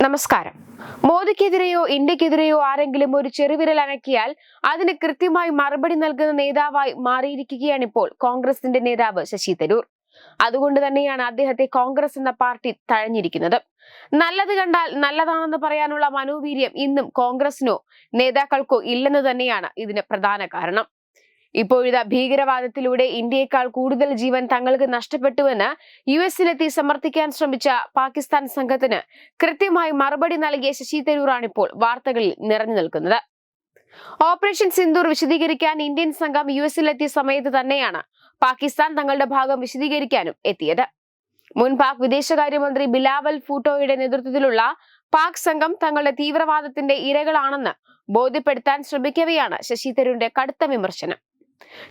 നമസ്കാരം. മോദിക്കെതിരെയോ ഇന്ത്യക്കെതിരെയോ ആരെങ്കിലും ഒരു ചെറുവിരൽ അനക്കിയാൽ അതിന് കൃത്യമായി മറുപടി നൽകുന്ന നേതാവായി മാറിയിരിക്കുകയാണ് ഇപ്പോൾ കോൺഗ്രസിന്റെ നേതാവ് ശശി തരൂർ. അതുകൊണ്ട് തന്നെയാണ് അദ്ദേഹത്തെ കോൺഗ്രസ് എന്ന പാർട്ടി തഴഞ്ഞിരിക്കുന്നത്. നല്ലത് കണ്ടാൽ നല്ലതാണെന്ന് പറയാനുള്ള മനോവീര്യം ഇന്നും കോൺഗ്രസിനോ നേതാക്കൾക്കോ ഇല്ലെന്ന് തന്നെയാണ് ഇതിന് പ്രധാന കാരണം. ഇപ്പോഴിതാ ഭീകരവാദത്തിലൂടെ ഇന്ത്യയെക്കാൾ കൂടുതൽ ജീവൻ തങ്ങൾക്ക് നഷ്ടപ്പെട്ടുവെന്ന് യുഎസിലെത്തി സമർത്ഥിക്കാൻ ശ്രമിച്ച പാകിസ്ഥാൻ സംഘത്തിന് കൃത്യമായി മറുപടി നൽകിയ ശശി തരൂറാണ് ഇപ്പോൾ വാർത്തകളിൽ നിറഞ്ഞു നിൽക്കുന്നത്. ഓപ്പറേഷൻ സിന്ദൂർ വിശദീകരിക്കാൻ ഇന്ത്യൻ സംഘം യുഎസിലെത്തിയ സമയത്ത് തന്നെയാണ് പാകിസ്ഥാൻ തങ്ങളുടെ ഭാഗം വിശദീകരിക്കാനും എത്തിയത്. മുൻ പാക് വിദേശകാര്യമന്ത്രി ബിലാവൽ ഭൂട്ടോയുടെ നേതൃത്വത്തിലുള്ള പാക് സംഘം തങ്ങളുടെ തീവ്രവാദത്തിന്റെ ഇരകളാണെന്ന് ബോധ്യപ്പെടുത്താൻ ശ്രമിക്കവെയാണ് ശശി തരൂരിന്റെ കടുത്ത വിമർശനം.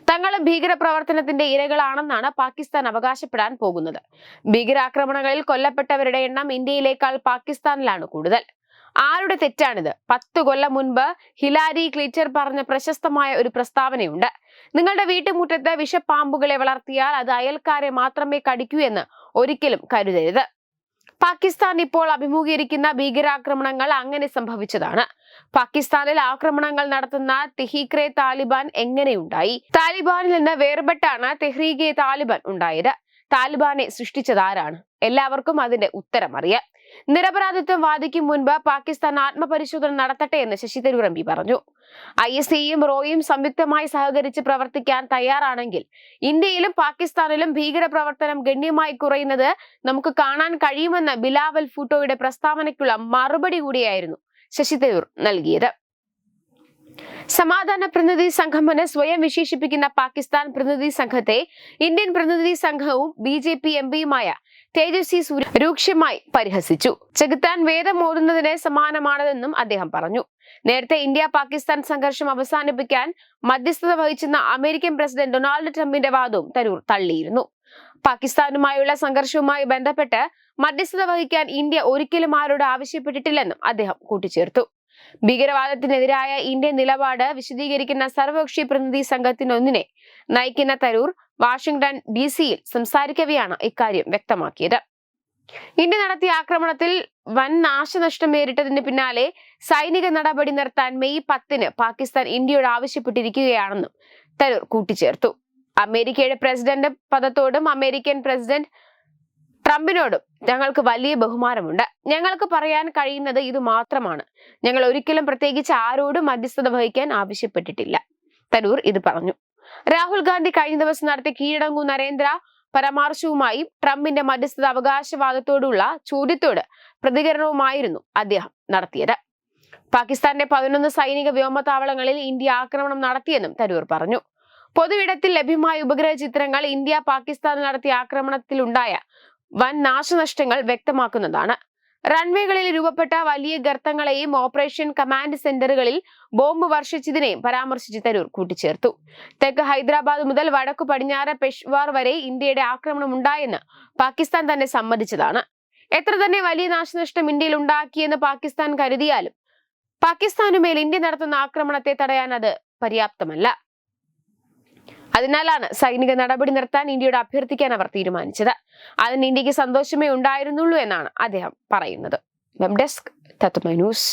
തങ്ങളും ഭീകരപ്രവർത്തനത്തിന്റെ ഇരകളാണെന്നാണ് പാകിസ്ഥാൻ അവകാശപ്പെടാൻ പോകുന്നത്. ഭീകരാക്രമണങ്ങളിൽ കൊല്ലപ്പെട്ടവരുടെ എണ്ണം ഇന്ത്യയിലേക്കാൾ പാകിസ്ഥാനിലാണ് കൂടുതൽ. ആരുടെ തെറ്റാണിത്? 10 കൊല്ലം മുൻപ് ഹിലാരി ക്ലിറ്റർ പറഞ്ഞ പ്രശസ്തമായ ഒരു പ്രസ്താവനയുണ്ട്. നിങ്ങളുടെ വീട്ടുമുറ്റത്ത് വിഷപ്പാമ്പുകളെ വളർത്തിയാൽ അത് അയൽക്കാരെ മാത്രമേ കടിക്കൂ എന്ന് ഒരിക്കലും കരുതരുത്. പാകിസ്ഥാൻ ഇപ്പോൾ അഭിമുഖീകരിക്കുന്ന ഭീകരാക്രമണങ്ങൾ അങ്ങനെ സംഭവിച്ചതാണ്. പാകിസ്ഥാനിൽ ആക്രമണങ്ങൾ നടത്തുന്ന തെഹ്രീകെ താലിബാൻ എങ്ങനെയുണ്ടായി? താലിബാനിൽ നിന്ന് വേർപെട്ടാണ് തെഹ്രീകെ താലിബാൻ ഉണ്ടായത്. താലിബാനെ സൃഷ്ടിച്ചത് ആരാണ്? എല്ലാവർക്കും അതിന്റെ ഉത്തരം അറിയാം. നിരപരാധിത്വം വാദിക്കും മുൻപ് പാകിസ്ഥാൻ ആത്മപരിശോധന നടത്തട്ടെ എന്ന് ശശി തരൂർ എം പി പറഞ്ഞു. ISIയും റോയും സംയുക്തമായി സഹകരിച്ച് പ്രവർത്തിക്കാൻ തയ്യാറാണെങ്കിൽ ഇന്ത്യയിലും പാകിസ്ഥാനിലും ഭീകരപ്രവർത്തനം ഗണ്യമായി കുറയുന്നത് നമുക്ക് കാണാൻ കഴിയുമെന്ന ബിലാവൽ ഭൂട്ടോയുടെ പ്രസ്താവനയ്ക്കുള്ള മറുപടി കൂടിയായിരുന്നു ശശി തരൂർ നൽകിയത്. സമാധാന പ്രതിനിധി സംഘമെന്ന് സ്വയം വിശേഷിപ്പിക്കുന്ന പാകിസ്ഥാൻ പ്രതിനിധി സംഘത്തെ ഇന്ത്യൻ പ്രതിനിധി സംഘവും BJP MPയുമായ തേജസ്വി സൂര്യ രൂക്ഷമായി പരിഹസിച്ചു. ചെകുത്താൻ വേദം ഓതുന്നതിന് സമാനമാണെന്നും അദ്ദേഹം പറഞ്ഞു. നേരത്തെ ഇന്ത്യ പാകിസ്ഥാൻ സംഘർഷം അവസാനിപ്പിക്കാൻ മധ്യസ്ഥത വഹിച്ചെന്ന അമേരിക്കൻ പ്രസിഡന്റ് ഡൊണാൾഡ് ട്രംപിന്റെ വാദവും തരൂർ തള്ളിയിരുന്നു. പാകിസ്ഥാനുമായുള്ള സംഘർഷവുമായി ബന്ധപ്പെട്ട് മധ്യസ്ഥത വഹിക്കാൻ ഇന്ത്യ ഒരിക്കലും ആരോട് ആവശ്യപ്പെട്ടിട്ടില്ലെന്നും അദ്ദേഹം കൂട്ടിച്ചേർത്തു. ഭീകരവാദത്തിനെതിരായ ഇന്ത്യൻ നിലപാട് വിശദീകരിക്കുന്ന സർവകക്ഷി പ്രതിനിധി സംഘത്തിനൊന്നിനെ നയിക്കുന്ന തരൂർ വാഷിംഗ്ടൺ DC-യിൽ സംസാരിക്കവെയാണ് ഇക്കാര്യം വ്യക്തമാക്കിയത്. ഇന്ത്യ നടത്തിയ ആക്രമണത്തിൽ വൻ നാശനഷ്ടം നേരിട്ടതിന് പിന്നാലെ സൈനിക നടപടി നിർത്താൻ മെയ് 10-ന് പാകിസ്ഥാൻ ഇന്ത്യയോട് ആവശ്യപ്പെട്ടിരിക്കുകയാണെന്നും തരൂർ കൂട്ടിച്ചേർത്തു. അമേരിക്കയുടെ പ്രസിഡന്റ് പദത്തോടും അമേരിക്കൻ പ്രസിഡന്റ് ട്രംപിനോടും ഞങ്ങൾക്ക് വലിയ ബഹുമാനമുണ്ട്. ഞങ്ങൾക്ക് പറയാൻ കഴിയുന്നത് ഇത് മാത്രമാണ്. ഞങ്ങൾ ഒരിക്കലും പ്രത്യേകിച്ച് ആരോടും മധ്യസ്ഥത വഹിക്കാൻ ആവശ്യപ്പെട്ടിട്ടില്ല. തരൂർ ഇത് പറഞ്ഞു. രാഹുൽ ഗാന്ധി കഴിഞ്ഞ ദിവസം നടത്തിയ കീഴടങ്ങൂ നരേന്ദ്ര പരാമർശവുമായും ട്രംപിന്റെ മധ്യസ്ഥത അവകാശവാദത്തോടുള്ള ചോദ്യത്തോട് പ്രതികരണവുമായിരുന്നു അദ്ദേഹം നടത്തിയത്. പാകിസ്ഥാന്റെ 11 സൈനിക വ്യോമതാവളങ്ങളിൽ ഇന്ത്യ ആക്രമണം നടത്തിയെന്നും തരൂർ പറഞ്ഞു. പൊതുവിടത്തിൽ ലഭ്യമായ ഉപഗ്രഹ ചിത്രങ്ങൾ ഇന്ത്യ പാകിസ്ഥാനിൽ നടത്തിയ ആക്രമണത്തിലുണ്ടായ വൻ നാശനഷ്ടങ്ങൾ വ്യക്തമാക്കുന്നതാണ്. റൺവേകളിൽ രൂപപ്പെട്ട വലിയ ഗർത്തങ്ങളെയും ഓപ്പറേഷൻ കമാൻഡ് സെന്ററുകളിൽ ബോംബ് വർഷിച്ചതിനെയും പരാമർശിച്ച് തരൂർ കൂട്ടിച്ചേർത്തു. തെക്ക് ഹൈദരാബാദ് മുതൽ വടക്കു പടിഞ്ഞാറ് പെഷ്വാർ വരെ ഇന്ത്യയുടെ ആക്രമണം ഉണ്ടായെന്ന് പാകിസ്ഥാൻ തന്നെ സമ്മതിച്ചതാണ്. എത്ര തന്നെ വലിയ നാശനഷ്ടം ഇന്ത്യയിൽ ഉണ്ടാക്കിയെന്ന് പാകിസ്ഥാൻ കരുതിയാലും പാകിസ്ഥാനുമേൽ ഇന്ത്യ നടത്തുന്ന ആക്രമണത്തെ തടയാൻ അത് പര്യാപ്തമല്ല. അതിനാലാണ് സൈനിക നടപടി നിർത്താൻ ഇന്ത്യയോട് അഭ്യർത്ഥിക്കാൻ അവർ തീരുമാനിച്ചത്. അതിന് ഇന്ത്യക്ക് സന്തോഷമേ ഉണ്ടായിരുന്നുള്ളൂ എന്നാണ് അദ്ദേഹം പറയുന്നത്. വെബ് ഡെസ്ക് തത്വമൈ ന്യൂസ്.